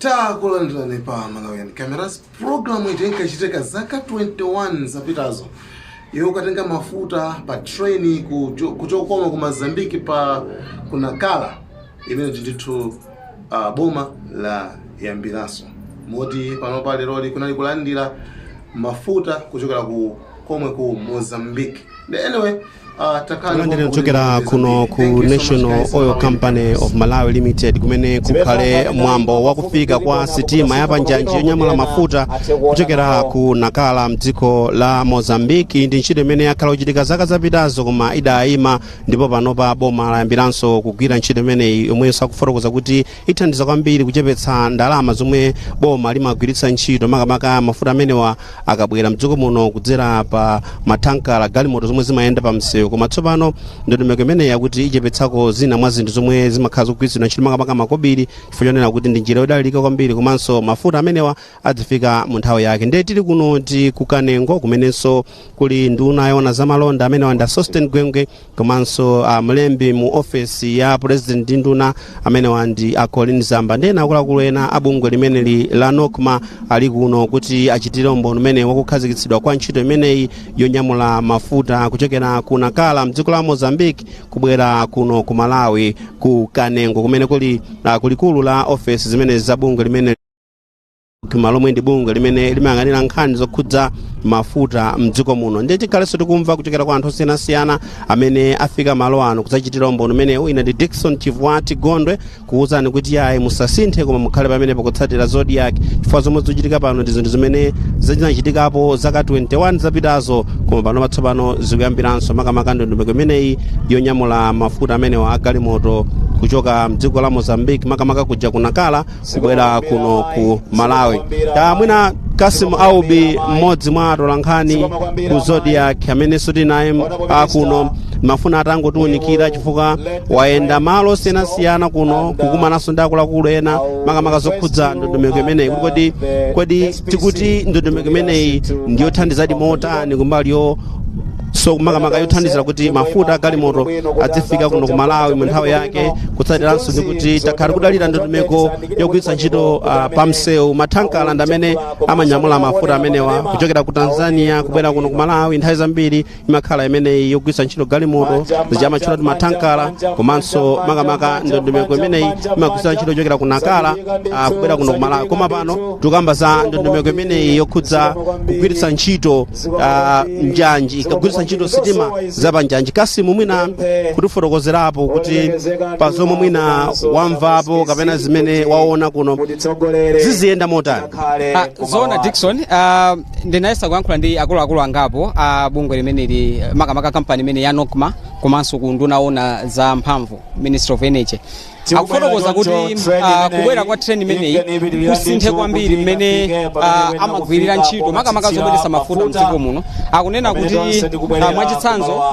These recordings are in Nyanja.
Takulandilani pa Malawian Cameras program itenka chiteka zaka 21 zapitazo. Yo katenga mafuta pa treni kuchokoma ku Mozambique pa kunakala imene ndithu boma la Yambilaso. Moti panopa lero kunali kulandira mafuta kuchokera ku komwe ku Mozambique. Anyway, kuchokera kuno ku National Oil Company of Malawi Limited kumene kukhale mwambo wakufika kwa sitima ya panjanji yonyamula mafuta kuchokera ku Nakala mdziko la Mozambique. Ndi ntchito imene yakhala kuchitika zaka zapitazo koma idayima, ndipo panopa boma la Yambilanso kugwira ntchito imeneyi yomwe sakufotokoza kuti ithandiza kwambiri kuchepetsa ndalama zomwe boma limagwiritsa ntchito makamaka mafuta amenewa akabwera mdziko muno kudzera pa matankala galimoto zomwe zimayenda pa msewu. Koma tsopano ndondomeko imene yakuti ichepetsako zina mwa zinthu zomwe zimakhala zikugwiritsidwa ntchito makamaka makobiri, chifukwa chonena kuti ndi njira yodalirika kwambiri, komanso mafuta amenewa adzifika mu nthawi yake. Ndiye tili kuno ndi kukanengo kumenenso kuli nduna yona zamalonda amenewa nda Sosten Gwengwe, komanso mlembi mu office ya president ndi nduna amenewa ndi Colin Zamba. Ndiye akuluakulu ena abungwe limeneli la NOCMA ali kuno kuti achitire umboni umene wakukhazikitsidwa kwa ntchito imeneyi yonyamula mafuta kuchokera ku Nakala mdziko la Mozambique kubwera kuno ku Malawi ku Kanengo kumene kuli kulikulu la office zimene zabungwe limene kumalo ndi bungwe limene limayang'anira nkhani zokhudza mafuta mdziko muno. Ndiye tikhalenso tikumva kuchokera kwa anthu osiyanasiyana amene afika malo ano kudzachitira umboni umenewu. Ine ndi Dickson Chivwati Gondwe kuwuzani kuti ayi musasinthe koma mukhale pamene pakutsatira zodiac, chifukwa zomwe zochitika pano ndi zinthu zimene zinachitikapo zaka 21 zapitazo, koma pano patsopano zikuyambiranso makamaka ndondomeko imeneyi yonyamula mafuta amenewa agalimoto kuchoka mdziko la Mozambique makamaka kuja ku Nakala kubwera kuno ku Malawi. Mwina Kasim Aubi mmodzi mwa atolankhani ku Zodiac amene soti naye kuno mafuna atangotiunikira chifukwa waenda malo osiyanasiyana kuno kukumananso ndi akuluakulu ena makamaka zokhudza ndondomeko imeneyi. Kodi tikuti ndondomeko imeneyi ndiyothandizadi motani kumbali so makamaka yothandizira kuti mafuta galimoto adzifika kuno ku Malawi mu nthawi yake, kutsatiranso ndi kuti takhala kudalira ndondomeko yogwiritsa ntchito pa msewu matankala ndamene amanyamula mafuta amenewa kuchokera ku Tanzania kubwera kuno ku Malawi. Nthawi zambiri imakhala imeneyi yogwiritsa ntchito galimoto zichamatchula ti matankala, komanso makamaka ndondomeko imeneyi imagwiritsa ntchito kuchokera ku Nakala kubwera kuno ku Malawi. Koma pano tikamba za ndondomeko imeneyi yokhudza kugwiritsa ntchito njanji ikagwiritsa ntchito sitima zapanjanji. Kasimu mwina kutifotokozerapo kuti pa zomwe mwina wamvapo kapena zimene waona kuno ziziyenda motani? Zona Dickson, ndinayesa kuyankhula ndi akuluakulu angapo bungwe limeneli makamaka kampani imene ya NOCMA komanso kunduna ona za mphamvu Ministry of Energy. Akufotokoza kuti kubwera kwa train imeneyi kusinthe kwambiri mmene amagwirira ntchito makamaka zobweretsa mafuta mdziko muno. Akunena kuti mwachitsanzo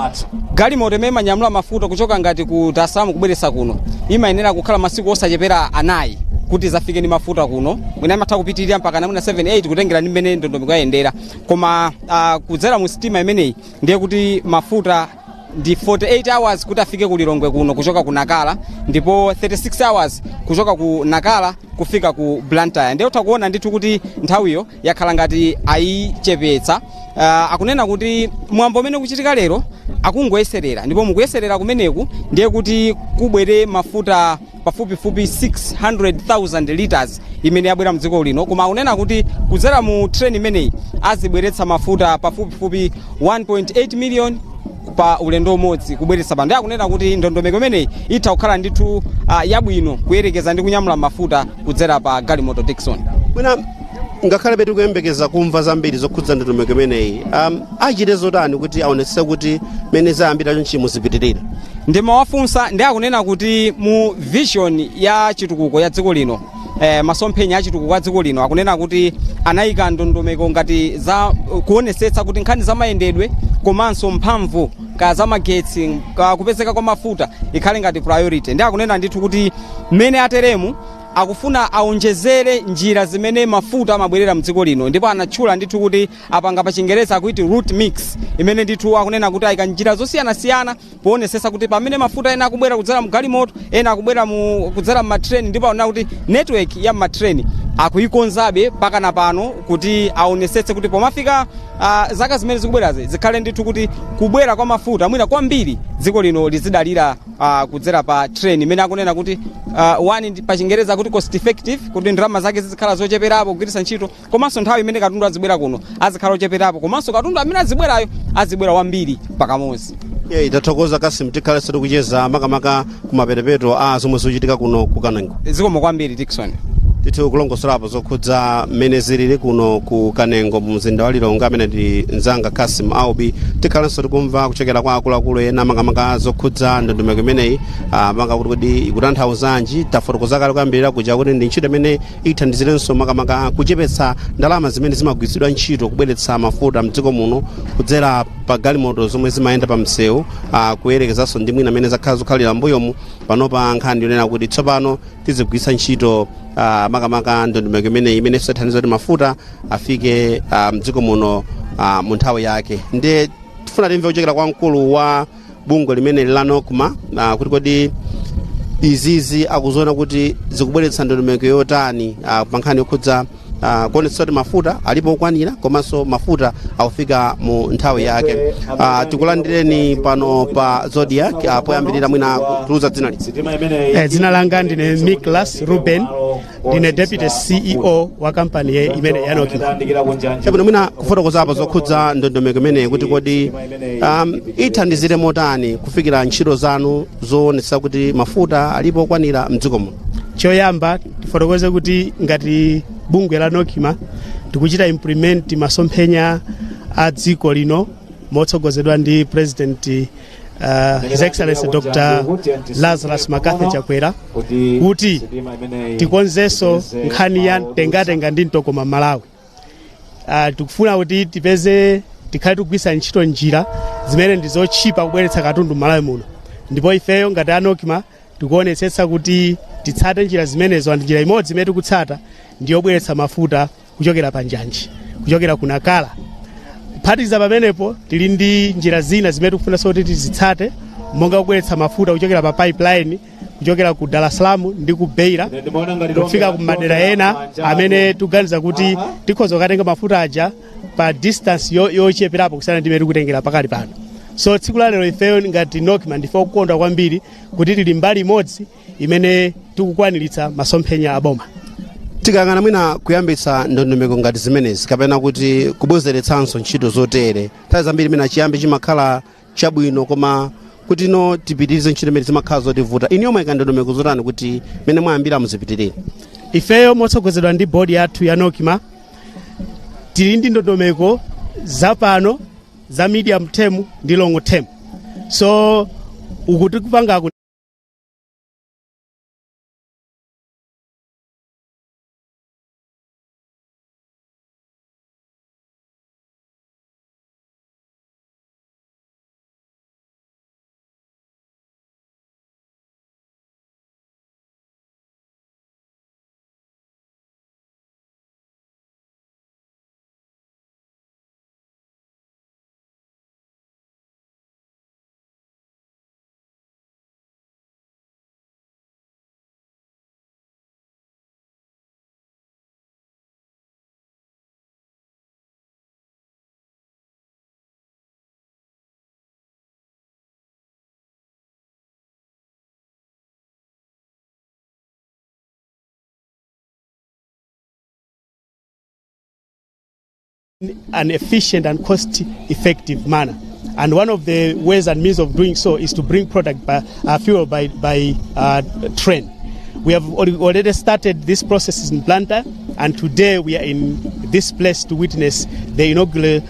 galimoto imene imanyamula mafuta kuchoka ngati ku Dar es Salaam kubweretsa kuno imayenera kukhala masiku osachepera 4 kuti zafike ni mafuta kuno. Mwina imatha kupitirira mpaka namuna 7-8 kutengera ndi mmene ndondomeko yayendera. Koma kudzera mu sitima imeneyi ndiye kuti mafuta ndi 48 hours kuti afike ku Lilongwe kuno kuchoka ku Nakala, ndipo 36 hours kuchoka ku Nakala kufika ku Blantyre. Ndiye utakuona ndithu kuti nthawiyo yakhala ngati ayichepetsa. Akunena kuti mwambo umene kuchitika lero akungoyeserera, ndipo mukuyeserera kumeneku ndiye kuti kubwere mafuta pafupifupi 600,000 liters imene yabwera mdziko lino. Koma akunena kuti kudzera mu train imeneyi azibweretsa mafuta pafupifupi 1.8 million pa ulendo umodzi kubweretsa pano. Ndiye akunena kuti ndondomeko imeneyi itha kukhala ndithu yabwino kuyerekeza ndi kunyamula mafuta kudzera pa galimoto. Dickson, mwina ngakhale betu kuyembekeza kumva zambiri zokhudza ndondomeko imeneyi, achite zotani kuti aonetse kuti mene zayambira chonchi muzipitirira? Ndimawafunsa ndi akunena kuti mu vision ya chitukuko ya dziko lino, masomphenya ya chitukuko ya dziko lino, akunena kuti anayika ndondomeko ngati za kuonesetsa kuti nkhani za mayendedwe komanso mphamvu ka za magetsi kupezeka kwa mafuta ikhale ngati priority. Ndi akunena ndithu kuti mmene ateremu akufuna aonjezere njira zimene mafuta amabwerera mdziko lino, ndipo anatchula ndithu kuti apanga pa Chingereza akuiti route mix, imene ndithu akunena kuti ayika njira zosiyanasiyana poonetsetsa kuti pamene mafuta ena akubwera kudzera mu galimoto, ena akubwera kudzera mu matreni, ndipo akunena kuti network ya matreni akuikonzabe paka na pano kuti aonesetse kuti pomafika zaka zimene zikubwerazi zikhale ndithu kuti kubwera kwa mafuta mwina kwambiri dziko lino lizidalira kudzera pa train imene akunena kuti one pa Chingereza kuti cost effective, kuti ndalama zake zizikhala zocheperapo kugwiritsa ntchito, komanso nthawi imene katundu azibwera kuno azikhala ocheperapo, komanso katundu amene azibwerayo azibwera wambiri pakamozi. Itathokoza Kasim, tikhale soti kucheza makamaka kumapetepeto zomwe zochitika kuno ku Kanengo. Zikomo kwambiri Dickson. Tithu kulongosolapo zokhudza mmene zilili kuno ku Kanengo mzinda wa Lilongwe amene ndi nzanga Kasim Aubi. Tikhalenso tikumva kuchokera kwa akuluakulu ena makamaka zokhudza ndondomeko imeneyi manga kuti ikutanthauzanji. Tafotokoza kale kuyambirira kuja kuti ndi ntchito imene ithandizirenso makamaka kuchepetsa ndalama zimene zimagwiritsidwa ntchito kubweretsa mafuta mdziko muno kudzera pa galimoto zomwe zimayenda pa msewu, kuyerekezanso ndi mwina amene zakhala zokhalira mbuyomu panopa nkhani yonena kuti tsopano tizigwiritsa ntchito makamaka ndondomeko imene sathandiza kuti mafuta afike mdziko muno mu nthawi yake. Ndi tifuna timve kuchokera kwa mkulu wa bungwe limene la NOCMA kuti kodi izizi akuzoona kuti zikubweretsa ndondomeko yotani pa nkhani yokhudza kuonetsa kuti mafuta alipo okwanira komanso mafuta akufika mu nthawi yake. Tikulandireni pano pa Zodiac, poyambirira mwina kutuluza dzina liti. Dzina langa ndine Miklas Ruben, ndine deputy CEO wa kampani imene ya NOCMA. Chabwino mwina kufotokozapo zokhudza ndondomeko imene kuti kodi ithandizire motani kufikira ntchito zanu zoonetsa kuti mafuta alipo okwanira mdziko muno. Choyamba tifotokoze kuti ngati bungwe la NOCMA tikuchita implement masomphenya a dziko lino motsogozedwa ndi President His Excellency Dr. Lazarus Makathi Chakwera kuti tikonzenso nkhani ya tengatenga ndi mtokoma Malawi. Tikufuna kuti tipeze tikhale tikugwiritsa ntchito njira zimene ndi zochipa kubweretsa katundu Malawi muno, ndipo ifeyo ngati a NOCMA tikuonetsetsa kuti titsate njira zimenezo. Ndi njira imodzi imene tikutsata ndiyobweretsa mafuta kuchokera pa njanji, kuchokera ku Nakala. Kuphatikiza pamenepo tili ndi njira zina zimene tikufuna kuti tizitsate, monga kubweretsa mafuta kuchokera pa pipeline kuchokera ku Dar es Salaam ndi ku Beira kufika ku madera ena amene tuganiza kuti tikhoza kukatenga mafuta aja pa distance yocheperapo kusiyana ndi imene tikutengera pakali pano. So tsiku la lero ifeyo ngati NOCMA ndife okondwa kwambiri kuti tili mbali imodzi imene tikukwaniritsa masomphenya aboma. Tikangana mwina kuyambitsa ndondomeko ngati zimenezi kapena kuti kubwezeretsanso ntchito zotere, nthawi zambiri mwina chiyambi chimakhala chabwino, koma kuti no tipitirize ntchito imene zimakhala zotivuta. Inu yomwe ika ndondomeko zotani kuti mene mwayambira muzipitirire? Ifeyo motsogozedwa ndi bodi yathu ya NOCMA tili ndi ndondomeko zapano za medium term ndi long term. So ukutikupanga an efficient and cost-effective manner. And one of the ways and means of doing so is to bring product by fuel by train. We have already started this process in Blantyre, and today we are in this place to witness the inaugural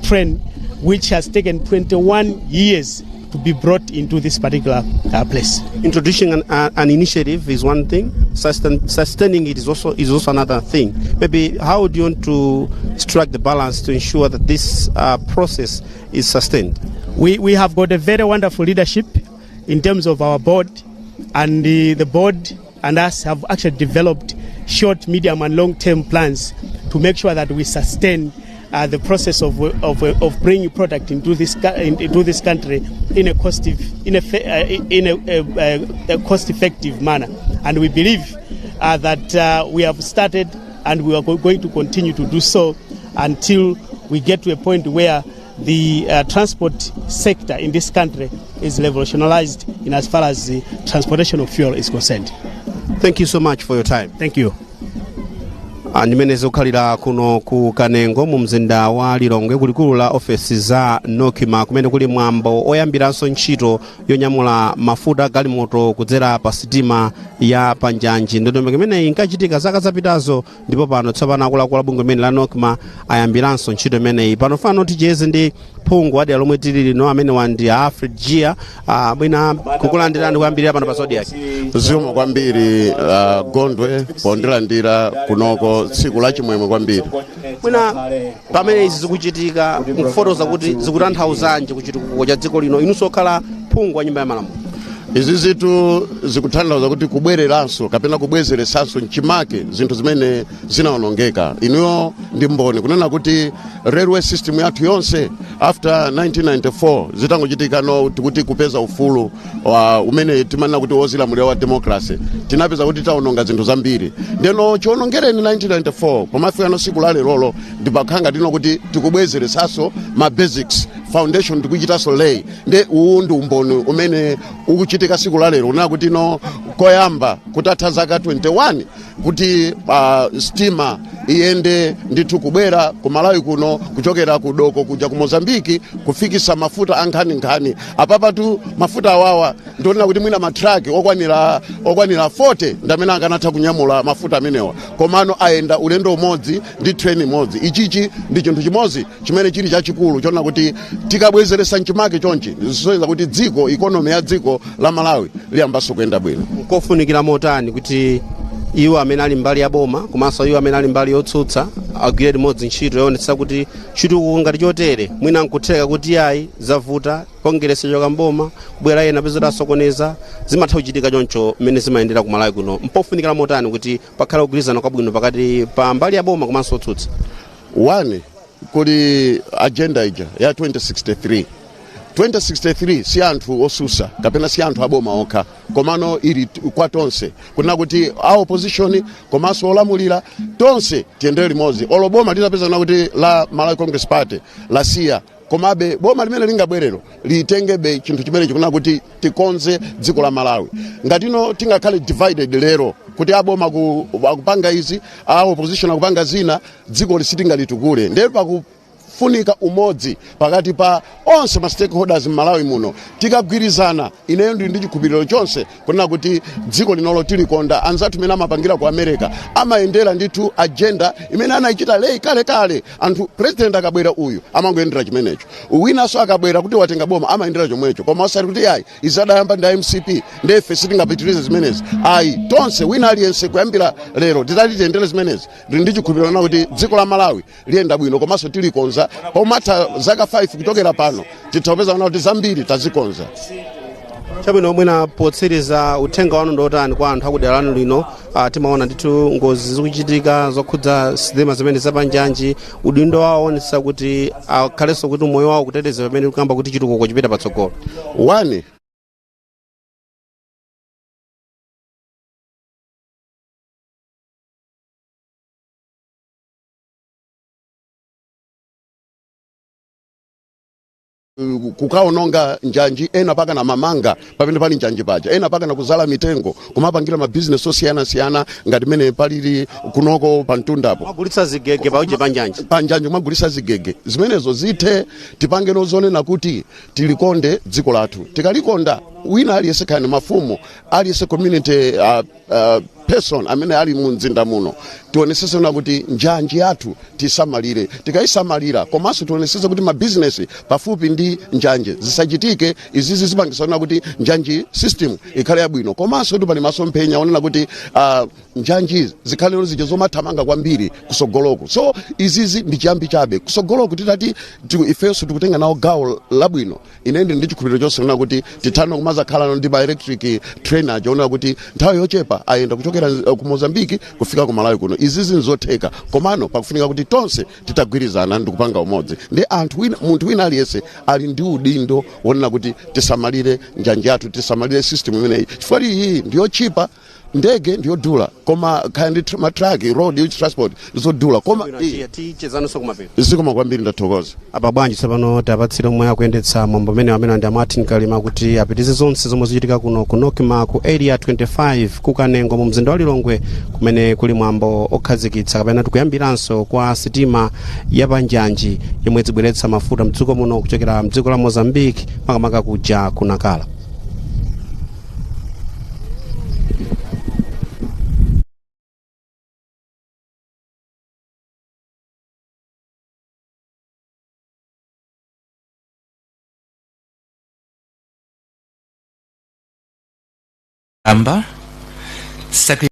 train, which has taken 21 years to be brought into this particular place. Introducing an initiative is one thing, sustaining it is also another thing. Maybe how do you want to strike the balance to ensure that this process is sustained? We have got a very wonderful leadership in terms of our board, and the board and us have actually developed short, medium and long-term plans to make sure that we sustain the process of bringing product into this country in a cost-effective manner. And we believe that we have started and we are going to continue to do so until we get to a point where the transport sector in this country is revolutionized in as far as the transportation of fuel is concerned. Thank you so much for your time. Thank you. Ndimene zokhalira kuno ku Kanengo mu mzinda wa Lilongwe kulikulu la ofesi za Nokima kumene kuli mwambo oyambiranso ntchito yonyamula mafuta galimoto kudzera pa sitima ya Panjanji. Ndondomeko imene inkachitika zaka zapitazo ndipo pano tsopano akuluakulu bungwe limene la Nokima ayambiranso ntchito imeneyi. Pano fano ticheze ndi phungu wadera lomwe tili lino amene wandi Alfred Gia mwina kukulandirani kuyambirira pano pa sodi yake. Zikomo kwambiri Gondwe pondilandira kunoko tsiku la chimwemwe kwambiri. Mwina pamene izi zikuchitika mfotoza kuti zikutanthauzanje kuchitukuko cha dziko lino inunso khala phungu wa nyumba ya malamulo. Izi zitu zikutanthauza kuti kubwereranso kapena kubwezeresanso nchimake zinthu zimene zinaonongeka. Inuyo ndi mboni kunena kuti railway system yathu yonse after 1994 zitangochitika kuti kupeza ufulu umene timanena kuti wozilamulira wa democracy tinapeza kuti taononga zinthu zambiri. Ndeno chionongereni 1994 pomafika no siku la lero ndipakhanga tino kuti tikubwezeresanso ma basics foundation tikuchitaso lay nde uwu ndi umboni umene ukuchitika siku la lero na kuti no koyamba kutatha zaka 21 kuti stima iyende ndithu kubwera ku Malawi kuno kuchokera ku Doko kuja ku Mozambiki kufikisa mafuta ankhani apapatu mafuta awawa ndionena kuti mwina matraki okwanira 40 ndamene akanatha kunyamula mafuta amenewa komano aenda ulendo umodzi ndi train imodzi. Ichichi ndi chinthu chimodzi chimene chili chachikulu chona kuti tikabwezeresa nchimake chonchi zisoyeza kuti dziko economy ya dziko la Malawi liyambaso kuyenda bwino. Kofunikira motani kuti iwo amene ali mbali ya boma komanso iwo amene ali mbali yotsutsa agwire limodzi ntchito yoonetsa kuti chitukuko ngati chotere mwina nkutheka kuti ayi zavuta kongeresa choka mboma kubwera ena pezera sokoneza zimatha kuchitika choncho mmene zimayendera ku Malawi kuno. Mpofunikira motani kuti pakhale kugwirizana kwabwino pakati pa mbali ya boma komanso otsutsa. One kuli agenda ija ya 2063 si anthu osusa kapena si anthu aboma okha komano ili kwa tonse kuna kuti a opposition komanso olamulira tonse tiyendere limodzi. Oloboma litapeza na kuti la Malawi Congress Party la siya komabe boma limene lingabwerero litengebe chinthu chimene chikuna kuti tikonze dziko la Malawi ngatino tingakhale divided lero kuti aboma akupanga izi a opposition akupanga zina dziko lisitinga litukule ndipo pakufunika umodzi pakati pa onse ma stakeholders Malawi muno tikagwirizana ineyo ndi chikhupiriro chonse kunena kuti dziko linolo tilikonda anzathu mena amapangira ku America amayendera ndithu agenda imene anayichita lei kale anthu president akabwera uyu amangoyendera chimenecho uwinaso akabwera kuti watenga boma amayendera chomwecho koma osati kuti ayi izadayamba ndi MCP ndefe sitingapitirize zimenezi ayi tonse wina aliyense kuyambira lero titendere zimenezi ndi chikhupiriro kuti dziko la Malawi liyenda bwino komanso tilikonza pomata zaka 5 kutokera pano titopeza kuti zambiri tazikonza. Chabwino mwina potsiriza uthenga wanu ndotani kwa anthu akudera lanu lino timaona ndithu ngozi zikuchitika zokhudza sitima zimene zapanjanji udindo wawo onetsa kuti akhalenso kuti moyo wawo kutetezedwa pamene kukamba kuti chitukuko chipita patsogolo. One kukaononga njanji ena paka na mamanga pamene pali njanji paja ena paka na kuzala mitengo kumapangira ma business osiyana ngati mene palili kunoko pantundapo magulitsa zigege pauje panjanji magulitsa zigege zimenezo zithe tipange nozonena kuti tilikonde dziko lathu tikalikonda wina aliyese kana mafumu aliyese community person amene ali mu mzinda muno tionesese na kuti njanji yathu tisamalire tikaisamalira komanso tionesese kuti ma business pafupi ndi njanje zisachitike izizi zipangisana kuti njanji system ikhale yabwino komanso kuti pali masomphenya onena kuti njanji zikhale zichezomathamanga kwambiri kusogoloko so izizi ndi chiyambi chabe kusogoloko titati ifenso tikutenga nawo gawo labwino inende ndi chikhulupiriro chonse na kuti tithano kumazakhala ndi ba electric trainer jonera kuti nthawi yochepa ayenda kuchokera ku Mozambiki kufika ku Malawi kuno izizi nzotheka komano pakufunika kuti tonse titagwirizana ndi kupanga umodzi ndi munthu wina aliyese ali ndi udindo wonena kuti tisamalire njanja yathu tisamalire system imeneyi chifukwa iyi ndiyo chipa ndege ndiyodula koma kandi matraki road transport ndizodula koma tichezanso kumapita zikoma kwambiri ndathokoza. apa bwanji tsopano tapatsira omwe akuyendetsa mwambo amene ndi Martin Kalima kuti apitize zonse zomwe zichitika kuno ku Nokima ku area 25 kukanengo mu mzinda wa Lilongwe kumene kuli mwambo okhazikitsa kapena tikuyambiranso kwa sitima ya panjanji yomwe zibweretsa mafuta mdziko muno kuchokera mdziko la Mozambique makamaka kuja ku Nakala. Amber, Secretary